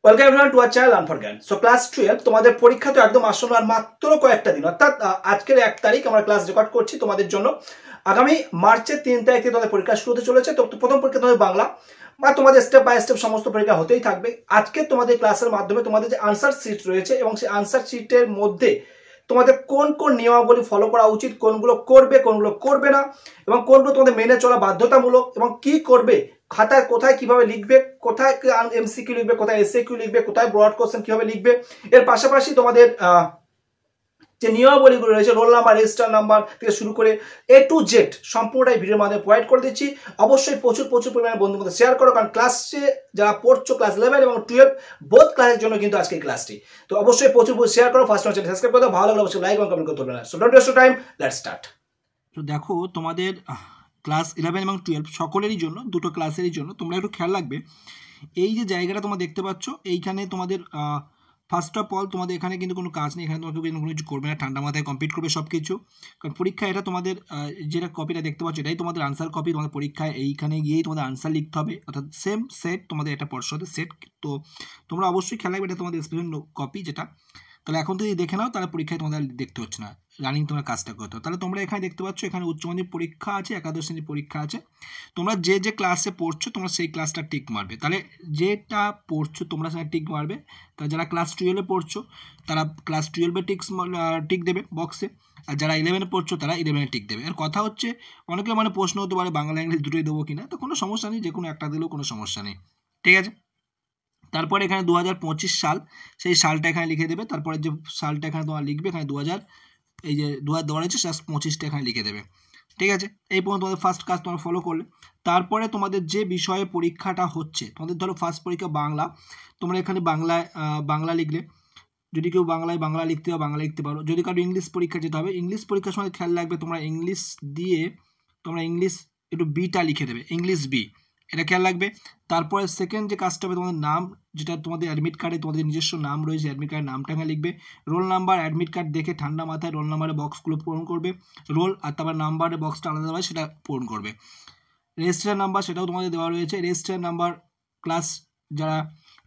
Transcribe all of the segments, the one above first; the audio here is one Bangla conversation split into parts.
Welcome everyone to our channel learn for জ্ঞান। সো ক্লাস 12 তোমাদের পরীক্ষা তো একদম আসন্ন আর মাত্র কয়েকটা দিন, অর্থাৎ আজকের 1 তারিখ আমরা ক্লাস রেকর্ড করছি তোমাদের জন্য। আগামী মার্চের 3 তারিখ থেকে তোমাদের পরীক্ষা শুরু হতে চলেছে। তো প্রথম পরীক্ষা তোমাদের বাংলা বা তোমাদের স্টেপ বাই স্টেপ সমস্ত পরীক্ষা হতেই থাকবে। আজকে তোমাদের ক্লাসের মাধ্যমে তোমাদের যে আনসার শিট রয়েছে এবং সেই আনসার শিটের মধ্যে তোমাদের কোন কোন নিয়মাবলী ফলো করা উচিত, কোনগুলো করবে কোনগুলো করবে না, এবং কোনগুলো তোমাদের মেনে চলা বাধ্যতামূলক, এবং কি করবে খাতায় কোথায় কিভাবে লিখবে, কোথায় এমসিকিউ লিখবে, কোথায় এসএকিউ লিখবে, কোথায় ব্রড কোশ্চেন কিভাবে লিখবে। এর পাশাপাশি তোমাদের যে নিয়মাবলীগুলো রয়েছে রোল নাম্বার, রেজিস্টার নাম্বার থেকে শুরু করে এ টু জেড সম্পূর্ণটাই ভিডিওর মাধ্যমে প্রোভাইড করে দিচ্ছি। অবশ্যই প্রচুর পরিমাণে বন্ধুর মধ্যে শেয়ার করো, কারণ ক্লাসে যারা পড়ছো ক্লাস 11 এবং 12 বোথ ক্লাসের জন্য কিন্তু আজকে ক্লাসটি। তো অবশ্যই প্রচুর শেয়ার করো, ফার্স্ট চ্যানেল সাবস্ক্রাইব করে দাও, ভালো লাগলে অবশ্যই লাইক এবং কমেন্ট করতে হবে না। So don't waste time, let's start. তো দেখো তোমাদের ক্লাস 11 এবং 12 সকলেরই জন্য, দুটো ক্লাসেরই জন্য তোমরা একটু খেয়াল রাখবে। এই যে জায়গাটা তোমরা দেখতে পাচ্ছ, এইখানে তোমাদের ফার্স্ট অফ অল তোমাদের এখানে কিন্তু কোনো কাজ নেই, এখানে তোমাকে কোনো কিছু করবে না, ঠান্ডা মাথায় কমপ্লিট করবে সব কিছু। কারণ পরীক্ষা এটা তোমাদের যেটা কপিটা দেখতে পাচ্ছ এটাই তোমাদের আনসার কপি। তোমাদের পরীক্ষায় এইখানে গিয়েই তোমাদের আনসার লিখতে হবে, অর্থাৎ সেম সেট তোমাদের এটা পর্ষদের সেট। তো তোমরা অবশ্যই খেয়াল রাখবে এটা তোমাদের স্পেশাল কপি যেটা। তাহলে এখন যদি দেখে নাও তাহলে পরীক্ষায় তোমাদের দেখতে হচ্ছে না, রানিং তোমার কাজটা করতে হবে। তাহলে তোমরা এখানে দেখতে পাচ্ছ এখানে উচ্চ মাধ্যমিক পরীক্ষা আছে, একাদশ শ্রেণীর পরীক্ষা আছে। তোমরা যে যে ক্লাসে পড়ছো তোমরা সেই ক্লাসটা টিক মারবে। তাহলে যেটা পড়ছো তোমরা সেটা টিক মারবে। তা যারা ক্লাস 12-এ পড়ছো তারা ক্লাস 12-এ টিক দেবে বক্সে, আর যারা 11-এ পড়ছো তারা 11-এ টিক দেবে। এর কথা হচ্ছে অনেকে প্রশ্ন হতে পারে বাংলা ইংলিশ দুটোই দেবো কিনা, তো কোনো সমস্যা নেই, যে কোনো একটা দিলেও কোনো সমস্যা নেই, ঠিক আছে। তারপরে এখানে 2025 সাল, সেই সালটা এখানে লিখে দেবে। তারপরে যে সালটা এখানে তোমার লিখবে, এখানে 2000 এই যে 2000 দেওয়া রয়েছে 25টা এখানে লিখে দেবে, ঠিক আছে। এই পর্যন্ত তোমাদের ফার্স্ট কাজ তোমরা ফলো করলে। তারপরে তোমাদের যে বিষয়ে পরীক্ষাটা হচ্ছে, তোমাদের ধরো ফার্স্ট পরীক্ষা বাংলা, তোমরা এখানে বাংলা লিখলে। যদি কেউ বাংলা লিখতে হবে বাংলা লিখতে পারো। যদি কারো ইংলিশ পরীক্ষা যেতে হবে, ইংলিশ পরীক্ষার সময় খেয়াল রাখবে তোমরা ইংলিশ দিয়ে তোমরা ইংলিশ একটু বিটা লিখে দেবে, ইংলিশ বি, এটা খেয়াল রাখবে। তারপরে সেকেন্ড যে কাজটা হবে, তোমাদের নাম, যেটা তোমাদের অ্যাডমিট কার্ডে তোমাদের নিজস্ব নাম রয়েছে, অ্যাডমিট কার্ডের নামটা এখানে লিখবে। রোল নাম্বার, অ্যাডমিট কার্ড দেখে ঠান্ডা মাথায় রোল নাম্বারের বক্সগুলো পূরণ করবে। রোল আর তারপর নাম্বারের বক্সটা আলাদা হয় সেটা পূরণ করবে। রেজিস্ট্রার নাম্বার সেটাও তোমাদের দেওয়া রয়েছে। রেজিস্ট্রার নাম্বার ক্লাস যারা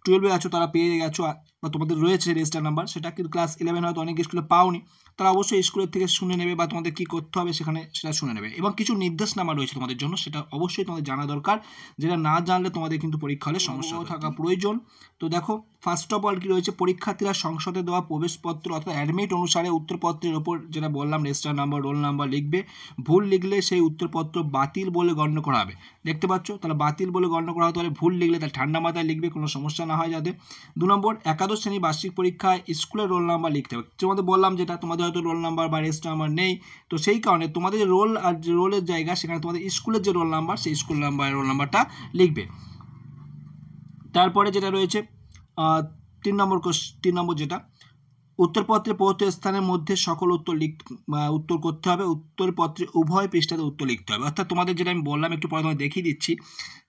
12-এ আছো তারা পেয়ে গেছো, বা তোমাদের রয়েছে রেজিস্টার নাম্বার, সেটা কিন্তু ক্লাস 11 হয়তো অনেক স্কুলে পাওনি, তারা অবশ্যই স্কুলের থেকে শুনে নেবে, বা তোমাদের কী করতে হবে সেখানে সেটা শুনে নেবে। এবং কিছু নির্দেশনামা রয়েছে তোমাদের জন্য, সেটা অবশ্যই তোমাদের জানা দরকার, যেটা না জানলে তোমাদের কিন্তু পরীক্ষা হলে সমস্যা থাকা প্রয়োজন। তো দেখো ফার্স্ট অফ অল কী রয়েছে, পরীক্ষার্থীরা সংসদে দেওয়া প্রবেশপত্র অর্থাৎ অ্যাডমিট অনুসারে উত্তরপত্রের ওপর যেটা বললাম রেজিস্টার নাম্বার, রোল নাম্বার লিখবে। ভুল লিখলে সেই উত্তরপত্র বাতিল বলে গণ্য করা হবে, দেখতে পাচ্ছ। তাহলে বাতিল বলে গণ্য করা হতে পারে, ভুল লিখলে তার ঠান্ডা মাথায় লিখবে, কোনো সমস্যা না হয় যাতে। 2 নম্বর, একাদশ শ্রেণী বার্ষিক পরীক্ষায় স্কুলের রোল নাম্বার লিখতে হবে। তোমাদের বললাম যেটা তোমাদের হয়তো রোল নাম্বার বা রেজিস্টার নাম্বার নেই, তো সেই কারণে তোমাদের যে রোল আর যে রোলের জায়গা সেখানে তোমাদের স্কুলের যে রোল নাম্বার সেই স্কুল রোল নাম্বারটা লিখবে। তারপরে যেটা রয়েছে 3 নম্বর যেটা, উত্তরপত্রে প্রদত্ত স্থানের মধ্যে সকল উত্তর করতে হবে। উত্তরপত্রে উভয় পৃষ্ঠাতে উত্তর লিখতে হবে, অর্থাৎ তোমাদের যেটা আমি বললাম একটু পরে তোমাদের দেখিয়ে দিচ্ছি,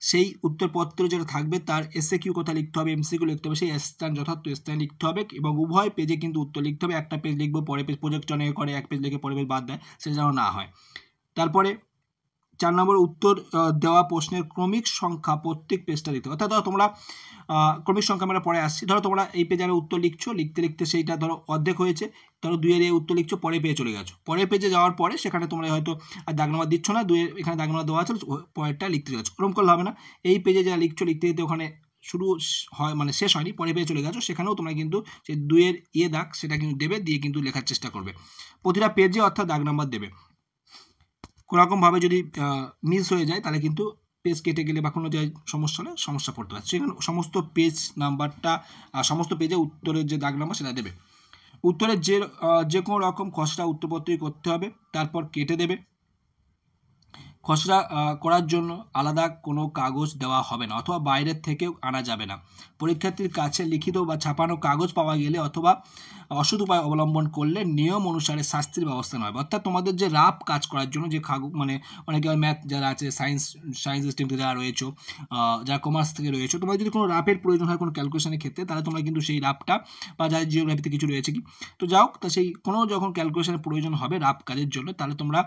সেই উত্তরপত্র যেটা থাকবে তার এসএকিউ কোথায় লিখতে হবে, এমসিকিউ লিখতে হবে, সেই স্থান যথার্থ স্থানে লিখতে হবে, এবং উভয় পেজে কিন্তু উত্তর লিখতে হবে। একটা পেজ লিখবো পরে পেজ, প্রজেক্ট অনেকে করে এক পেজ লিখে পরে পেজ বাদ দেয়, সেটা যেন না হয়। তারপরে 4 নম্বর, উত্তর দেওয়া প্রশ্নের ক্রমিক সংখ্যা প্রত্যেক পেজটা দিতে হবে। অর্থাৎ ধরো তোমরা ক্রমিক সংখ্যা আমরা পরে আসছি, ধরো তোমরা এই পেজে উত্তর লিখছো, লিখতে লিখতে সেইটা ধরো অর্ধেক হয়েছে, ধরো 2-এর উত্তর লিখছো, পরে পেজে চলে গেছো। পরের পেজে যাওয়ার পরে সেখানে তোমরা হয়তো আর দাগ নাম্বার দিচ্ছ না, 2-এর এখানে দাগ নাম্বার দেওয়া আছে, পরেরটা লিখতে যাচ্ছ, ওরকম করলে হবে না। এই পেজে যা লিখছো লিখতে লিখতে ওখানে শুরু হয় শেষ হয়নি, পরে পেজে চলে গেছো, সেখানেও তোমরা কিন্তু সেই 2-এর দাগ সেটা কিন্তু দেবে, দিয়ে কিন্তু লেখার চেষ্টা করবে। প্রতিটা পেজে অর্থাৎ দাগ নাম্বার দেবে। কোনোরকমভাবে যদি মিস হয়ে যায় তাহলে কিন্তু পেজ কেটে গেলে বা কোনো জায়গায় সমস্যা হলে সমস্যা পড়তে পারে, সেখানে সমস্ত পেজ নাম্বারটা সমস্ত পেজে উত্তরের যে দাগ নাম্বার সেটা দেবে। উত্তরের যে কোনো রকম খসড়া উত্তরপত্রই করতে হবে, তারপর কেটে দেবে। খসড়া করার জন্য আলাদা কোনো কাগজ দেওয়া হবে না, অথবা বাইরের থেকেও আনা যাবে না। পরীক্ষার্থীর কাছে লিখিত বা ছাপানো কাগজ পাওয়া গেলে অথবা অসৎ উপায় অবলম্বন করলে নিয়ম অনুসারে শাস্তির ব্যবস্থা নেওয়া হবে। অর্থাৎ তোমাদের যে রাফ কাজ করার জন্য যে অনেকে ম্যাথ যারা আছে, সায়েন্স স্ট্রিম থেকে যারা রয়েছে, যারা কমার্স থেকে রয়েছে, তোমাদের যদি কোনো রাফের প্রয়োজন হয় কোনো ক্যালকুলেশনের ক্ষেত্রে, তাহলে তোমরা কিন্তু সেই রাফটা, বা যাদের জিওগ্রাফিতে কিছু রয়েছে কি, তো যাও, তা সেই কোনো যখন ক্যালকুলেশনের প্রয়োজন হবে রাফ কাজের জন্য, তাহলে তোমরা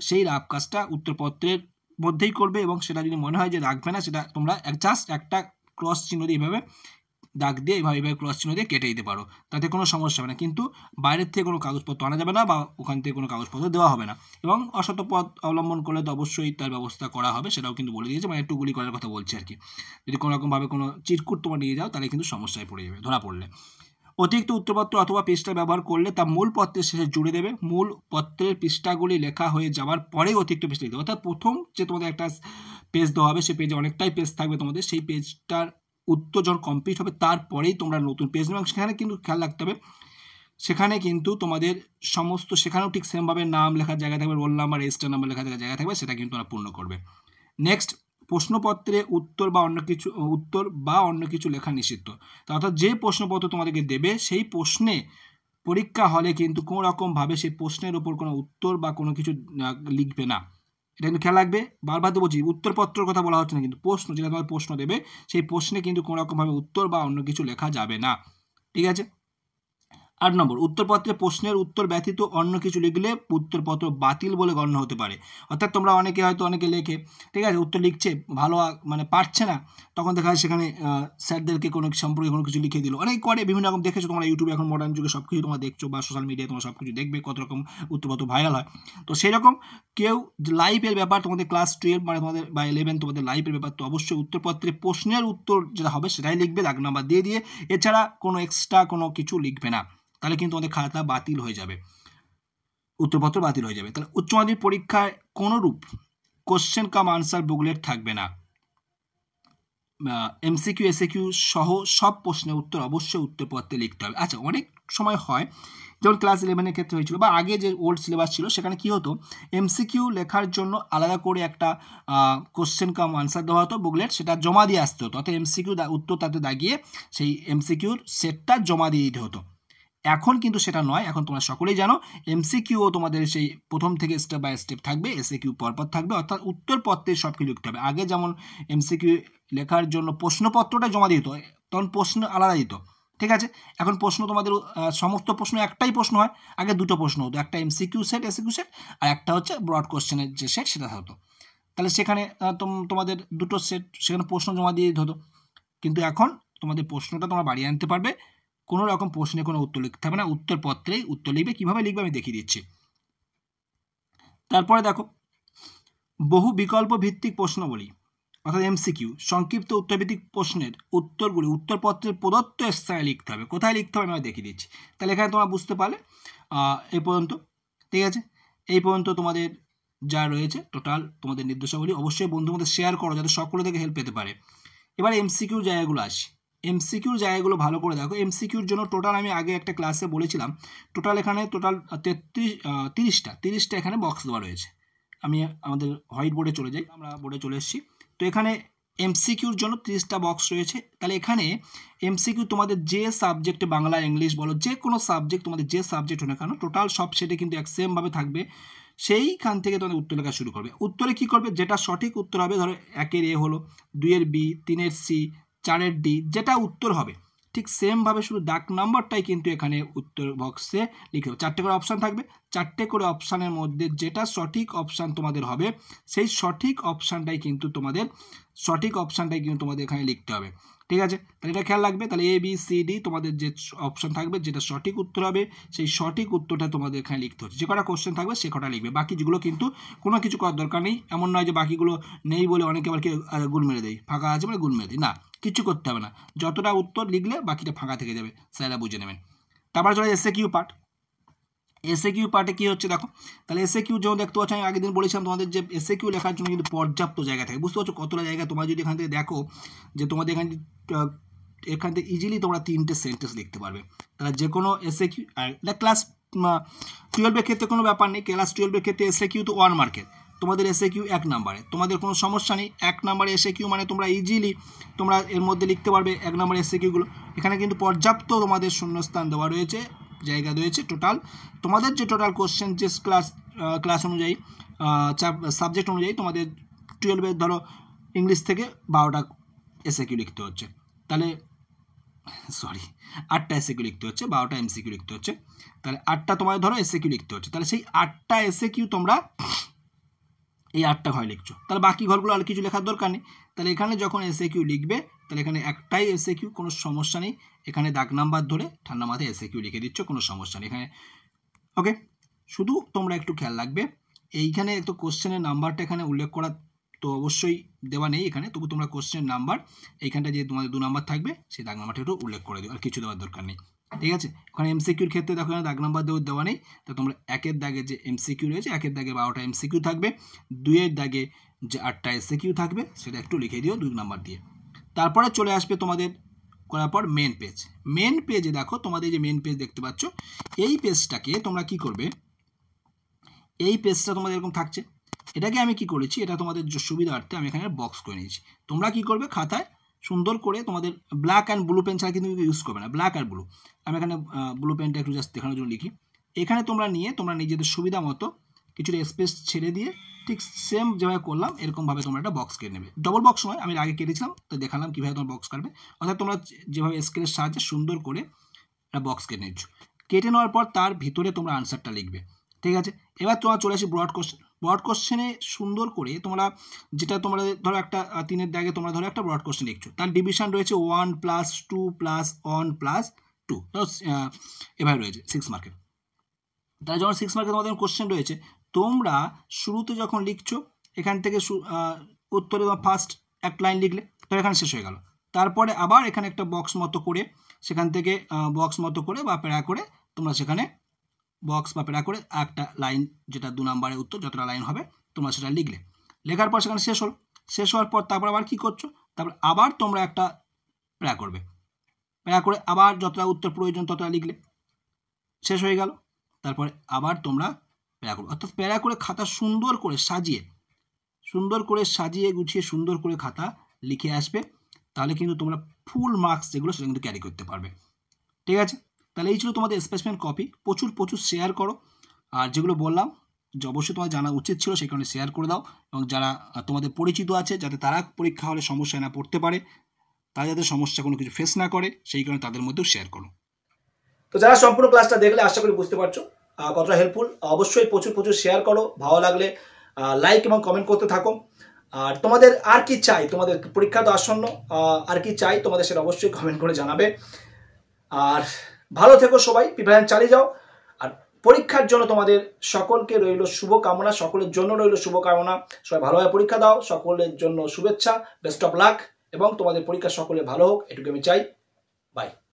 সেই রাফ কাজটা উত্তরপত্রের মধ্যেই করবে, এবং সেটা যদি মনে হয় যে রাখবে না, সেটা তোমরা জাস্ট একটা ক্রস চিহ্ন দিয়ে এইভাবে দাগ দিয়ে এইভাবে ক্রস চিহ্ন দিয়ে কেটে দিতে পারো, তাতে কোনো সমস্যা হবে না। কিন্তু বাইরের থেকে কোনো কাগজপত্র আনা যাবে না বা ওখান থেকে কোনো কাগজপত্র দেওয়া হবে না। এবং অসৎ পথ অবলম্বন করলে তো অবশ্যই তার ব্যবস্থা করা হবে, সেটাও কিন্তু বলে দিয়েছে, মানে একটু গুলি করার কথা বলছি আর কি। যদি কোনো রকমভাবে কোনো চিরকুট তোমার নিয়ে যাও তাহলে কিন্তু সমস্যায় পড়ে যাবে ধরা পড়লে। অতিরিক্ত উত্তরপত্র অথবা পৃষ্ঠা ব্যবহার করলে তা মূল পত্রের শেষে জুড়ে দেবে। মূল পত্রের পৃষ্ঠাগুলি লেখা হয়ে যাওয়ার পরেই অতিরিক্ত পৃষ্ঠা লিখতে হবে। অর্থাৎ প্রথম যে তোমাদের একটা পেজ দেওয়া হবে, সেই পেজে অনেকটাই পেজ থাকবে তোমাদের, সেই পেজটার উত্তর যখন কমপ্লিট হবে তারপরেই তোমরা নতুন পেজ নেবে। এবং সেখানে কিন্তু খেয়াল রাখতে হবে, সেখানে কিন্তু তোমাদের সমস্ত, সেখানেও ঠিক সেমভাবে নাম লেখার জায়গা থাকবে, রোল নাম্বার, রেজিস্টার নাম্বার লেখার জায়গা থাকবে, সেটা কিন্তু তোমরা পূর্ণ করবে। নেক্সট, প্রশ্নপত্রে উত্তর বা অন্য কিছু লেখা নিষিদ্ধ। অর্থাৎ যে প্রশ্নপত্র তোমাদেরকে দেবে সেই প্রশ্নে পরীক্ষা হলে কিন্তু কোনো রকমভাবে সেই প্রশ্নের উপর কোনো উত্তর বা কোনো কিছু লিখবে না। এটা কিন্তু খেয়াল রাখবে, বারবার তো বলছি উত্তরপত্রের কথা বলা হচ্ছে না, কিন্তু প্রশ্ন যেটা তোমার প্রশ্ন দেবে সেই প্রশ্নে কিন্তু কোনো রকমভাবে উত্তর বা অন্য কিছু লেখা যাবে না। ঠিক আছে। 8 নম্বর, উত্তরপত্রে প্রশ্নের উত্তর ব্যতীত অন্য কিছু লিখলে উত্তরপত্র বাতিল বলে গণ্য হতে পারে। অর্থাৎ তোমরা অনেকে লেখে, ঠিক আছে, উত্তর লিখছে ভালো মানে পারছে না, তখন দেখা যায় সেখানে স্যারদেরকে কোনো সম্পর্কে কোনো কিছু লিখে দিল, অনেক করে বিভিন্ন রকম দেখেছো তোমরা ইউটিউবে, এখন মডার্ন যুগে সব কিছু তোমরা দেখছো, বা সোশ্যাল মিডিয়ায় তোমরা সব কিছু দেখবে কত রকম উত্তরপত্র ভাইরাল হয়। তো সেই রকম কেউ লাইভের ব্যাপার, তোমাদের ক্লাস 12 মানে তোমাদের বা 11 তোমাদের লাইভের ব্যাপার, তো অবশ্যই উত্তরপত্রে প্রশ্নের উত্তর যেটা হবে সেটাই লিখবে, দাগ নাম্বার দিয়ে এছাড়া কোনো এক্সট্রা কোনো কিছু লিখবে না, তাহলে কিন্তু আমাদের খাতা বাতিল হয়ে যাবে, উত্তরপত্র বাতিল হয়ে যাবে। তাহলে উচ্চ মাধ্যমিক পরীক্ষায় কোনোরূপ কোশ্চেন কাম আনসার বুকলেট থাকবে না। এমসিকিউ এসএকিউ সহ সব প্রশ্নের উত্তর অবশ্যই উত্তরপত্রে লিখতে হবে। আচ্ছা, অনেক সময় হয়, যেমন ক্লাস 11-এর ক্ষেত্রে হয়েছিল, বা আগে যে ওল্ড সিলেবাস ছিল সেখানে কি হতো, এমসিকিউ লেখার জন্য আলাদা করে একটা কোশ্চেন কাম আনসার দেওয়া হতো বুকলেট, সেটা জমা দিয়ে আসতে হতো, অর্থাৎ এমসিকিউ উত্তর তাতে দাগিয়ে সেই এমসিকিউর সেটটা জমা দিয়ে দিতে হতো। এখন কিন্তু সেটা নয়, এখন তোমরা সকলেই জানো এমসিকিউও তোমাদের সেই প্রথম থেকে স্টেপ বাই স্টেপ থাকবে, এসএকিউ পরপর থাকবে, অর্থাৎ উত্তরপত্রে সব কিছু লিখতে হবে। আগে যেমন এমসিকিউ লেখার জন্য প্রশ্নপত্রটা জমা দিত, তখন প্রশ্ন আলাদা দিত, ঠিক আছে। এখন প্রশ্ন তোমাদের সমস্ত প্রশ্ন একটাই প্রশ্ন হয়, আগে দুটো প্রশ্ন হতো, একটা এমসিকিউ সেট এসএকিউ সেট, আর একটা হচ্ছে ব্রড কোশ্চেনের যে সেট সেটা হতো। তাহলে সেখানে তোমাদের দুটো সেট, সেখানে প্রশ্ন জমা দিয়ে দিতে হতো। কিন্তু এখন তোমাদের প্রশ্নটা তোমরা বাড়িয়ে আনতে পারবে, কোনো রকম প্রশ্নে কোনো উত্তর লিখতে হবে না, উত্তরপত্রেই উত্তর লিখবে। কিভাবে লিখবে আমি দেখিয়ে দিচ্ছি। তারপরে দেখো, বহু বিকল্প ভিত্তিক প্রশ্নবলী অর্থাৎ এমসিকিউ, সংক্ষিপ্ত উত্তরভিত্তিক প্রশ্নের উত্তরগুলি উত্তরপত্রের প্রদত্ত স্থানে লিখতে হবে। কোথায় লিখতে হবে আমি দেখিয়ে দিচ্ছি। তাহলে এখানে তোমরা বুঝতে পারলে এই পর্যন্ত, ঠিক আছে। এই পর্যন্ত তোমাদের যা রয়েছে টোটাল তোমাদের নির্দেশাবলী, অবশ্যই বন্ধুদের মধ্যে শেয়ার করো যাতে সকলে থেকে হেল্প পেতে পারে। এবার এমসিকিউ জায়গাগুলো আসি, এমসিকিউর জায়গাগুলো ভালো করে দেখো। এমসিকিউর জন্য টোটাল আমি আগে একটা ক্লাসে বলেছিলাম, টোটাল এখানে 30টা এখানে বক্স দেওয়া রয়েছে। আমি আমাদের হোয়াইট বোর্ডে চলে যাই, আমরা বোর্ডে চলে এসেছি। তো এখানে এমসিকিউর জন্য 30টা বক্স রয়েছে। তাহলে এখানে এমসিকিউ তোমাদের যে সাবজেক্টে, বাংলা ইংলিশ বলো, যে কোনো সাবজেক্ট তোমাদের যে সাবজেক্ট হোক না কেন, টোটাল সব সেটে কিন্তু এক সেমভাবে থাকবে। সেইখান থেকে তোমাদের উত্তর লেখা শুরু করবে। উত্তরে কি করবে, যেটা সঠিক উত্তর হবে, ধরো 1-এর এ হলো, 2-এর বি, 3-এর সি, 4-এর ডি, যেটা উত্তর হবে ঠিক সেমভাবে শুধু ডাক নাম্বারটাই কিন্তু এখানে উত্তর বক্সে লিখে দেবে। 4টে করে অপশান থাকবে, 4টে করে অপশানের মধ্যে যেটা সঠিক অপশান তোমাদের হবে সেই সঠিক অপশানটাই কিন্তু তোমাদের এখানে লিখতে হবে, ঠিক আছে। তাহলে এটা খেয়াল রাখবে। তাহলে এ বি সি ডি তোমাদের যে অপশান থাকবে, যেটা সঠিক উত্তর হবে সেই সঠিক উত্তরটা তোমাদের এখানে লিখতে হচ্ছে। যে কটা কোশ্চেন থাকবে সে কটা লিখবে, বাকি যেগুলো কিন্তু কোনো কিছু করার দরকার নেই। এমন নয় যে বাকিগুলো নেই বলে অনেকে আবার কি গুণ মেরে দেয়, ফাঁকা আছে মানে গুণ মেরে দেয়, না, কিছু করতে হবে না। যতটা উত্তর লিখলে বাকিটা ফাঁকা থেকে যাবে, স্যারেরা বুঝে নেবেন। তারপর চলে এসএকিউ পার্ট। এসএকিউ পার্টে কি হচ্ছে দেখো, তাহলে এসএকিউ যেমন দেখতে পাচ্ছ, আমি আগের দিন বলেছিলাম তোমাদের যে এসএকিউ লেখার জন্য কিন্তু পর্যাপ্ত জায়গা থাকে। বুঝতে পারছো কতটা জায়গা? তোমরা যদি এখান থেকে দেখো যে তোমাদের এখান থেকে ইজিলি তোমরা 3টে সেন্টেন্স লিখতে পারবে। তাহলে যে কোনো এসএকিউ, আর ক্লাস 12-এর ক্ষেত্রে কোনো ব্যাপার নেই। ক্লাস 12-এর ক্ষেত্রে এসএকিউ তো 1 মার্কের, তোমাদের এসএকিউ 1 নাম্বারে, তোমাদের কোনো সমস্যা নেই। 1 নাম্বারে এসএকিউ মানে তোমরা ইজিলি তোমরা এর মধ্যে লিখতে পারবে 1 নাম্বার এসএকিউগুলো। এখানে কিন্তু পর্যাপ্ত তোমাদের শূন্যস্থান দেওয়া রয়েছে, জায়গা রয়েছে। টোটাল তোমাদের যে টোটাল কোশ্চেন যে ক্লাস অনুযায়ী, সাবজেক্ট অনুযায়ী তোমাদের 12-এর ধরো ইংলিশ থেকে 12টা এসএকিউ লিখতে হচ্ছে, তাহলে 8টা এসএকিউ লিখতে হচ্ছে, 12টা এমসিকিউ লিখতে হচ্ছে, তাহলে 8টা তোমাদের ধরো এসএকিউ লিখতে হচ্ছে। তাহলে সেই 8টা এসএকিউ তোমরা এই 8টা ঘরে লিখছো, তাহলে বাকি ঘরগুলো আর কিছু লেখার দরকার নেই। তাহলে এখানে যখন এসএকিউ লিখবে তাহলে এখানে একটাই এসএকিউ, কোনো সমস্যা নেই। এখানে দাগ নাম্বার ধরে ঠান্ডা মাথায় এসএকিউ লিখে দিচ্ছ, কোনো সমস্যা নেই এখানে। ওকে, শুধু তোমরা একটু খেয়াল রাখবে, এইখানে একটু কোশ্চেনের নাম্বারটা এখানে উল্লেখ করা তো অবশ্যই দেওয়া নেই এখানে, তবু তোমরা কোশ্চেনের নাম্বার এইখানটা যে তোমাদের 2 নাম্বার থাকবে সেই দাগ নাম্বারটা একটু উল্লেখ করে দিও, আর কিছু দেওয়ার দরকার নেই। ঠিক আছে, ওখানে এমসিকিউর ক্ষেত্রে দেখো এখানে দাগ নাম্বার দেওয়া নেই, তো তোমরা 1-এর দাগে যে এমসিকিউ রয়েছে, 1-এর দাগে 12টা এমসিকিউ থাকবে, 2-এর দাগে যে 8টা এসএকিউ থাকবে সেটা একটু লিখে দিও 2 নাম্বার দিয়ে। তারপরে চলে আসবে তোমাদের করার পর মেন পেজ। মেন পেজে দেখো তোমাদের যে মেন পেজ দেখতে পাচ্ছ, এই পেজটাকে তোমরা কি করবে, এই পেজটা তোমাদের এরকম থাকছে, এটাকে আমি কি করেছি, এটা তোমাদের সুবিধার্থে আমি এখানে বক্স করে নিয়েছি। তোমরা কি করবে, খাতায় সুন্দর করে তোমাদের ব্ল্যাক অ্যান্ড ব্লু পেন ছাড়া কিন্তু ইউজ করবে না, ব্ল্যাক আর ব্লু। আমি এখানে ব্লু পেনটা একটু জাস্ট দেখানোর জন্য লিখি। এখানে তোমরা নিয়ে তোমরা নিজেদের সুবিধা মতো কিছুটা স্পেস ছেড়ে দিয়ে ঠিক সেম যেভাবে করলাম এরকমভাবে তোমরা একটা বক্স কেটে নেবে। ডবল বক্স নয়, আমি আগে কেটেছিলাম তো দেখালাম কীভাবে তোমরা বক্স কাটবে। অর্থাৎ তোমরা যেভাবে স্কেলের সাহায্যে সুন্দর করে একটা বক্স কেটে নিচ্ছ, কেটে নেওয়ার পর তার ভিতরে তোমরা আনসারটা লিখবে। ঠিক আছে, এবার তোমরা চলে আসি ব্রড কোশ্চেন। ব্রড কোশ্চেনে সুন্দর করে তোমরা যেটা তোমরা ধরো একটা 3-এর দাগে তোমরা ধরো একটা ব্রড কোশ্চেন লিখছো, তার ডিভিশন রয়েছে 1 + 2 + 1 + 2, এভাবে রয়েছে 6 মার্কের। তাহলে যখন 6 মার্কের তোমাদের কোশ্চেন রয়েছে, তোমরা শুরুতে যখন লিখছো এখান থেকে উত্তরে ফার্স্ট এক লাইন লিখলে, তো এখানে শেষ হয়ে গেল। তারপরে আবার এখানে একটা বক্স মতো করে সেখান থেকে বক্স মতো করে বা প্যারা করে তোমরা সেখানে বক্স বা প্যারা করে একটা লাইন, যেটা 2 নাম্বারের উত্তর যতটা লাইন হবে তোমরা সেটা লিখলে। লেখার পর সেখানে শেষ হলো, শেষ হওয়ার পর তারপর আবার কী করছো, তারপর আবার তোমরা একটা প্যারা করবে, প্যারা করে আবার যতটা উত্তর প্রয়োজন ততটা লিখলে, শেষ হয়ে গেল। তারপরে আবার তোমরা প্যারা করবে, অর্থাৎ প্যারা করে খাতা সুন্দর করে সাজিয়ে গুছিয়ে সুন্দর করে খাতা লিখে আসবে, তাহলে কিন্তু তোমরা ফুল মার্কস যেগুলো সেটা কিন্তু ক্যারি করতে পারবে। ঠিক আছে, তাহলে এই ছিল তোমাদের স্পেসিমেন কপি। প্রচুর শেয়ার করো, আর যেগুলো বললাম যে অবশ্যই তোমার জানা উচিত ছিল সেই কারণে শেয়ার করে দাও, এবং যারা তোমাদের পরিচিত আছে যাতে তারা পরীক্ষা হলে সমস্যায় না পড়তে পারে, তারা যাতে সমস্যা কোনো কিছু ফেস না করে সেই কারণে তাদের মধ্যেও শেয়ার করো। তো যারা সম্পূর্ণ ক্লাসটা দেখলে আশা করি বুঝতে পারছো কতটা হেল্পফুল। অবশ্যই প্রচুর শেয়ার করো, ভালো লাগলে লাইক এবং কমেন্ট করতে থাকো। আর তোমাদের আর কি চাই, তোমাদের পরীক্ষা তো আসন্ন, আর কি চাই তোমাদের সেটা অবশ্যই কমেন্ট করে জানাবে। আর ভালো থেকো সবাই, প্রিপারেশন চালিয়ে যাও। আর পরীক্ষার জন্য তোমাদের সকলকে রইল শুভকামনা, সকলের জন্য রইল শুভকামনা। সবাই ভালোভাবে পরীক্ষা দাও, সকলের জন্য শুভেচ্ছা, বেস্ট অফ লাক, এবং তোমাদের পরীক্ষা সকলে ভালো হোক, এটুকু আমি চাই। বাই।